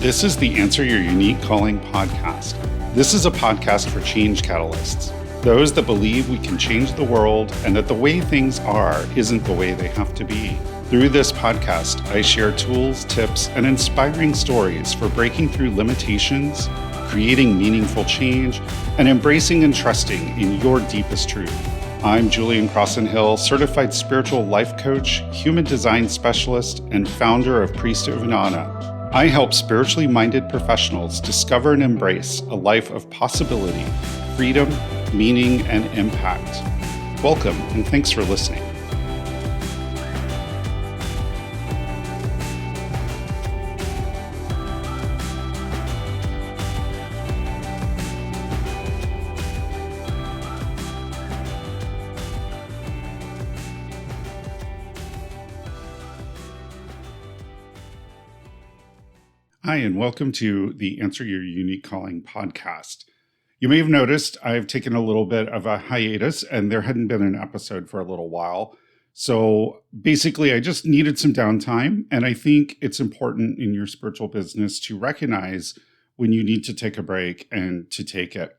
This is the Answer Your Unique Calling podcast. This is a podcast for change catalysts, those that believe we can change the world and that the way things are isn't the way they have to be. Through this podcast, I share tools, tips, and inspiring stories for breaking through limitations, creating meaningful change, and embracing and trusting in your deepest truth. I'm Julian Crosson-Hill, certified spiritual life coach, human design specialist, and founder of Priest of Inanna. I help spiritually minded professionals discover and embrace a life of possibility, freedom, meaning, and impact. Welcome, and thanks for listening. Hi, and welcome to the Answer Your Unique Calling podcast. You may have noticed I've taken a little bit of a hiatus and there hadn't been an episode for a little while. So basically, I just needed some downtime. And I think it's important in your spiritual business to recognize when you need to take a break and to take it.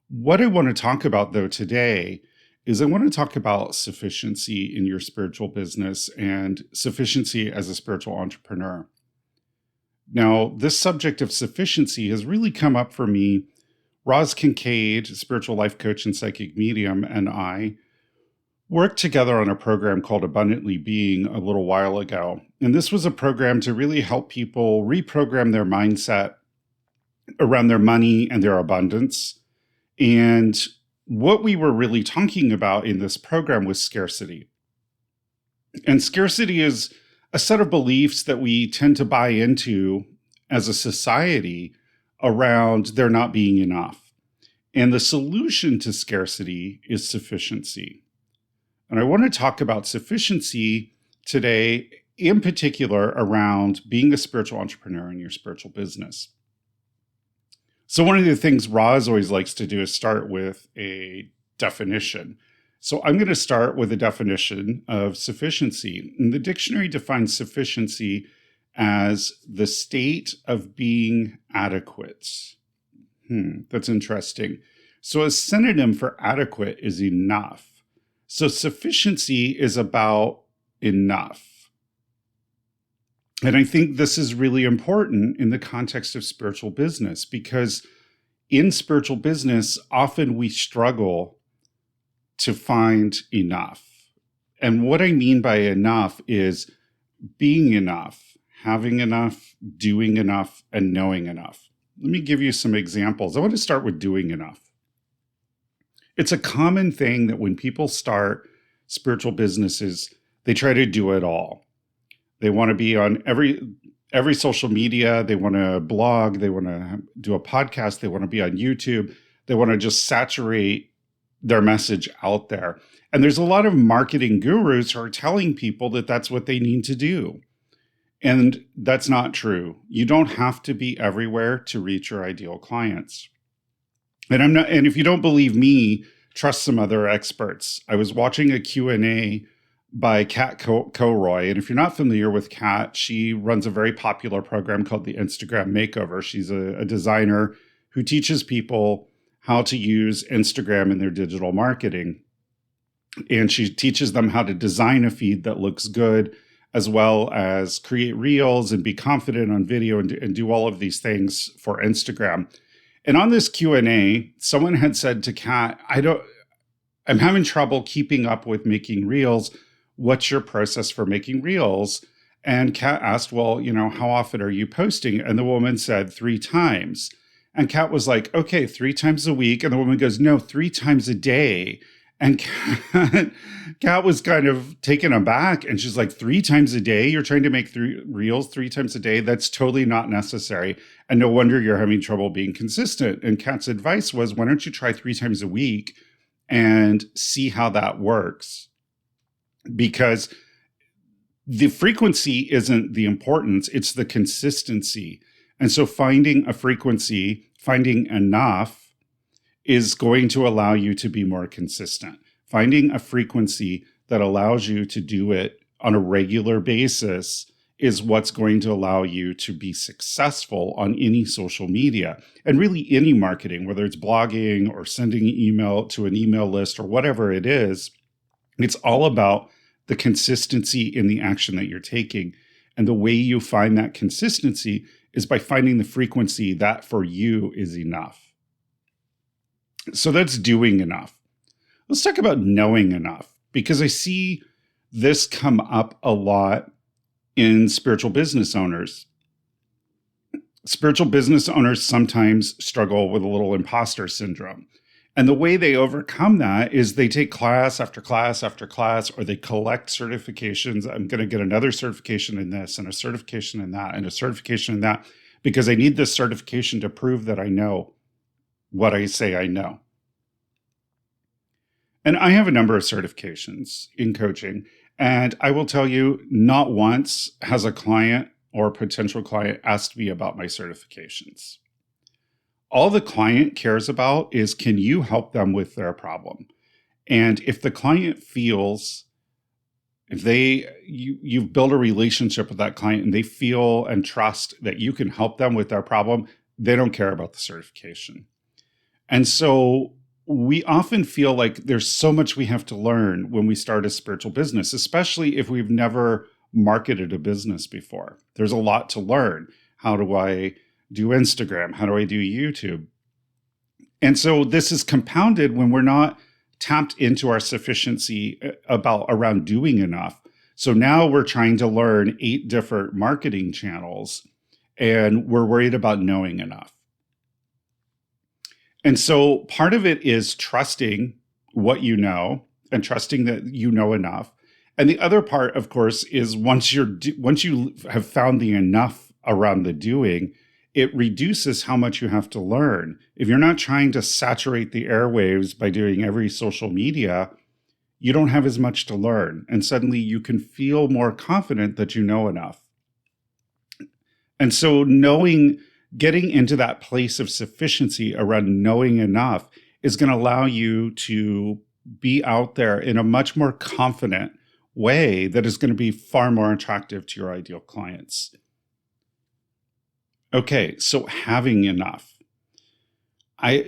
What I want to talk about, though, today is I want to talk about sufficiency in your spiritual business and sufficiency as a spiritual entrepreneur. Now, this subject of sufficiency has really come up for me. Roz Kincaid, spiritual life coach and psychic medium, and I worked together on a program called Abundantly Being a little while ago. And this was a program to really help people reprogram their mindset around their money and their abundance. And what we were really talking about in this program was scarcity. And scarcity is a set of beliefs that we tend to buy into as a society around there not being enough. And the solution to scarcity is sufficiency. And I want to talk about sufficiency today, in particular around being a spiritual entrepreneur in your spiritual business. So one of the things Roz always likes to do is start with a definition. So I'm going to start with a definition of sufficiency. And the dictionary defines sufficiency as the state of being adequate. That's interesting. So a synonym for adequate is enough. So sufficiency is about enough. And I think this is really important in the context of spiritual business, because in spiritual business, often we struggle to find enough. And what I mean by enough is being enough, having enough, doing enough, and knowing enough. Let me give you some examples. I want to start with doing enough. It's a common thing that when people start spiritual businesses, they try to do it all. They want to be on every social media. They want to blog. They want to do a podcast. They want to be on YouTube. They want to just saturate their message out there. And there's a lot of marketing gurus who are telling people that that's what they need to do. And that's not true. You don't have to be everywhere to reach your ideal clients. And if you don't believe me, trust some other experts. I was watching a Q&A by Kat Kilroy. And if you're not familiar with Kat, she runs a very popular program called the Instagram Makeover. She's a designer who teaches people how to use Instagram in their digital marketing. And she teaches them how to design a feed that looks good, as well as create reels and be confident on video and do all of these things for Instagram. And on this Q&A, someone had said to Kat, I'm having trouble keeping up with making reels. What's your process for making reels? And Kat asked, well, how often are you posting? And the woman said 3 times. And Kat was like, okay, 3 times a week. And the woman goes, no, 3 times a day. And Kat was kind of taken aback. And she's like, 3 times a day? You're trying to make 3 reels 3 times a day? That's totally not necessary. And no wonder you're having trouble being consistent. And Kat's advice was, why don't you try 3 times a week and see how that works? Because the frequency isn't the importance, it's the consistency. And so finding a frequency, finding enough is going to allow you to be more consistent. Finding a frequency that allows you to do it on a regular basis is what's going to allow you to be successful on any social media and really any marketing, whether it's blogging or sending email to an email list or whatever it is. It's all about the consistency in the action that you're taking. And the way you find that consistency is by finding the frequency that for you is enough. So that's doing enough. Let's talk about knowing enough, because I see this come up a lot in spiritual business owners. Spiritual business owners sometimes struggle with a little imposter syndrome. And the way they overcome that is they take class after class after class, or they collect certifications. I'm going to get another certification in this and a certification in that and a certification in that, because I need this certification to prove that I know what I say I know. And I have a number of certifications in coaching. And I will tell you, not once has a client or a potential client asked me about my certifications. All the client cares about is, can you help them with their problem? And if the client feels, if you've built a relationship with that client and they feel and trust that you can help them with their problem, they don't care about the certification. And so we often feel like there's so much we have to learn when we start a spiritual business, especially if we've never marketed a business before. There's a lot to learn. How do I do Instagram? How do I do YouTube? And so this is compounded when we're not tapped into our sufficiency around doing enough. So now we're trying to learn 8 different marketing channels, and we're worried about knowing enough. And so part of it is trusting what you know and trusting that you know enough. And the other part, of course, is once you have found the enough around the doing, it reduces how much you have to learn. If you're not trying to saturate the airwaves by doing every social media, you don't have as much to learn. And suddenly you can feel more confident that you know enough. And so getting into that place of sufficiency around knowing enough is going to allow you to be out there in a much more confident way that is going to be far more attractive to your ideal clients. Okay, so having enough.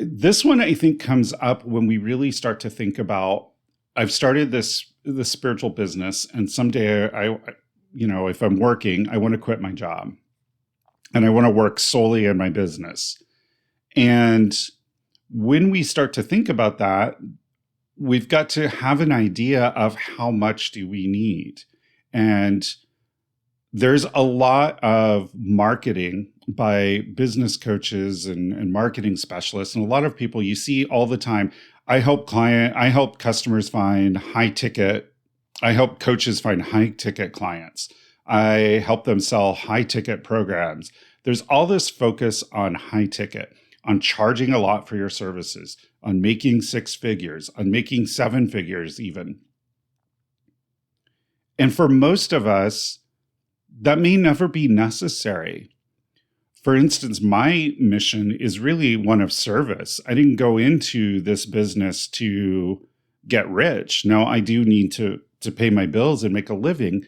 This one I think comes up when we really start to think about, I've started this spiritual business, and someday if I'm working, I want to quit my job. And I want to work solely in my business. And when we start to think about that, we've got to have an idea of how much do we need. And there's a lot of marketing by business coaches and marketing specialists, and a lot of people you see all the time. I help customers find I help coaches find high ticket clients. I help them sell high ticket programs. There's all this focus on high ticket, on charging a lot for your services, on making 6 figures, on making 7 figures even. And for most of us, that may never be necessary. For instance, my mission is really one of service. I didn't go into this business to get rich. Now, I do need to pay my bills and make a living,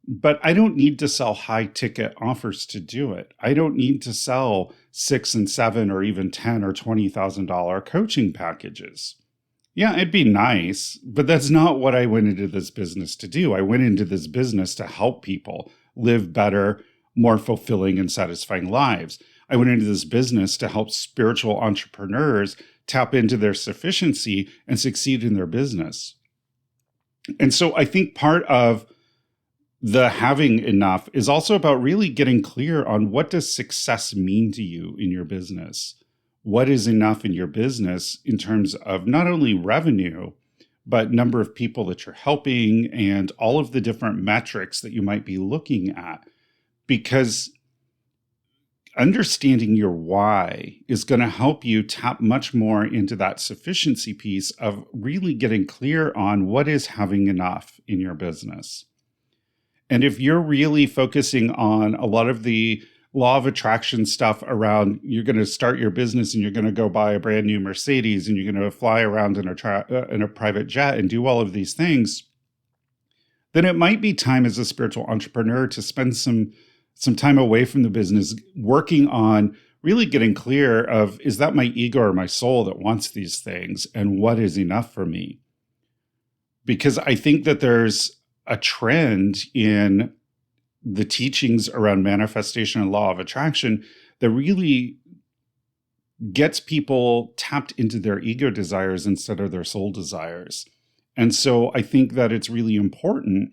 but I don't need to sell high ticket offers to do it. I don't need to sell $6,000 and $7,000 or even $10,000 or $20,000 coaching packages. Yeah, it'd be nice, but that's not what I went into this business to do. I went into this business to help people live better, more fulfilling and satisfying lives. I went into this business to help spiritual entrepreneurs tap into their sufficiency and succeed in their business. And so I think part of the having enough is also about really getting clear on, what does success mean to you in your business? What is enough in your business in terms of not only revenue, but number of people that you're helping and all of the different metrics that you might be looking at? Because understanding your why is going to help you tap much more into that sufficiency piece of really getting clear on what is having enough in your business. And if you're really focusing on a lot of the law of attraction stuff around, you're going to start your business and you're going to go buy a brand new Mercedes and you're going to fly around in a private jet and do all of these things, then it might be time as a spiritual entrepreneur to spend some time away from the business working on really getting clear of, is that my ego or my soul that wants these things, and what is enough for me? Because I think that there's a trend in the teachings around manifestation and law of attraction that really gets people tapped into their ego desires instead of their soul desires. And so I think that it's really important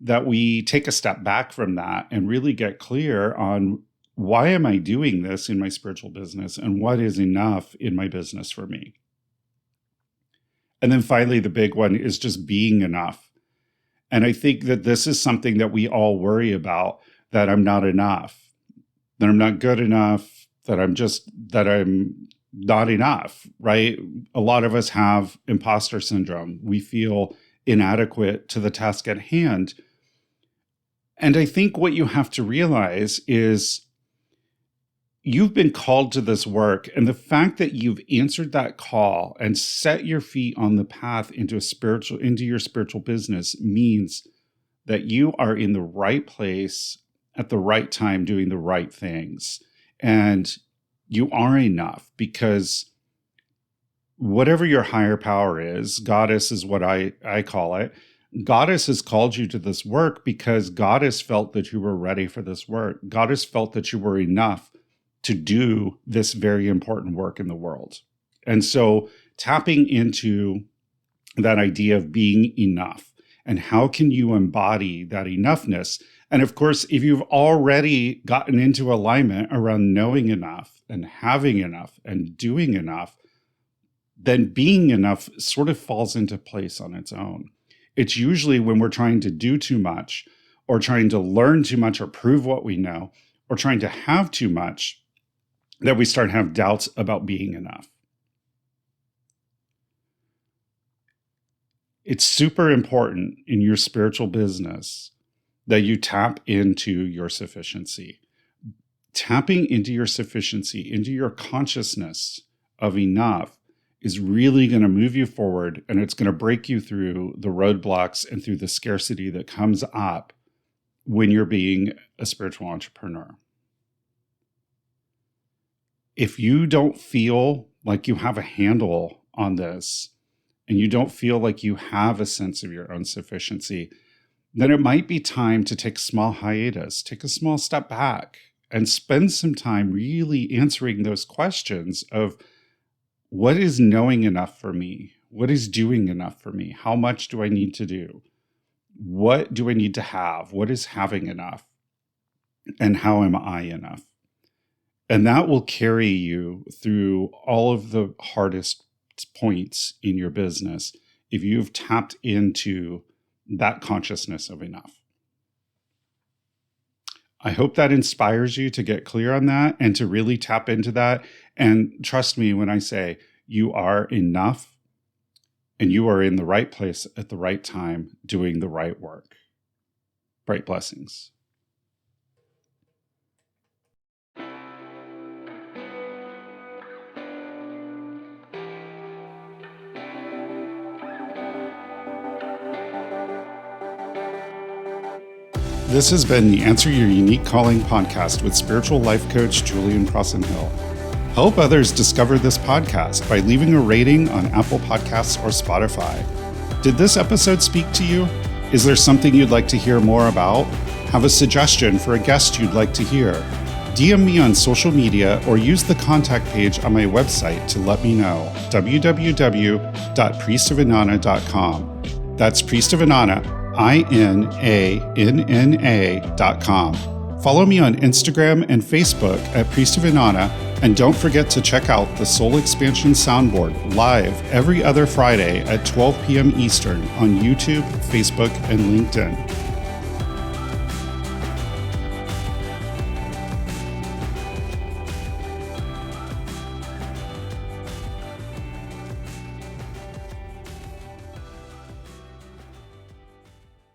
that we take a step back from that and really get clear on, why am I doing this in my spiritual business, and what is enough in my business for me? And then finally, the big one is just being enough. And I think that this is something that we all worry about, that I'm not enough, that I'm not good enough, that I'm not enough, right? A lot of us have imposter syndrome. We feel inadequate to the task at hand. And I think what you have to realize is you've been called to this work, and the fact that you've answered that call and set your feet on the path into your spiritual business means that you are in the right place at the right time doing the right things. And you are enough, because whatever your higher power is, goddess is what I call it, Goddess has called you to this work because Goddess felt that you were ready for this work. Goddess felt that you were enough to do this very important work in the world. And so tapping into that idea of being enough, and how can you embody that enoughness? And of course, if you've already gotten into alignment around knowing enough and having enough and doing enough, then being enough sort of falls into place on its own. It's usually when we're trying to do too much, or trying to learn too much, or prove what we know, or trying to have too much, that we start to have doubts about being enough. It's super important in your spiritual business that you tap into your sufficiency. Tapping into your sufficiency, into your consciousness of enough, is really going to move you forward, and it's going to break you through the roadblocks and through the scarcity that comes up when you're being a spiritual entrepreneur. If you don't feel like you have a handle on this, and you don't feel like you have a sense of your own sufficiency, then it might be time to take a small hiatus, take a small step back, and spend some time really answering those questions of, what is knowing enough for me? What is doing enough for me? How much do I need to do? What do I need to have? What is having enough? And how am I enough? And that will carry you through all of the hardest points in your business if you've tapped into that consciousness of enough. I hope that inspires you to get clear on that and to really tap into that. And trust me when I say you are enough, and you are in the right place at the right time doing the right work. Bright blessings. This has been the Answer Your Unique Calling podcast with spiritual life coach Julian Crosson-Hill. Help others discover this podcast by leaving a rating on Apple Podcasts or Spotify. Did this episode speak to you? Is there something you'd like to hear more about? Have a suggestion for a guest you'd like to hear? DM me on social media or use the contact page on my website to let me know. www.priestofannana.com. That's Priest of Annana, INANNA.com. Follow me on Instagram and Facebook at Priest of Annana, and don't forget to check out the Soul Expansion Soundboard live every other Friday at 12 p.m. Eastern on YouTube, Facebook, and LinkedIn.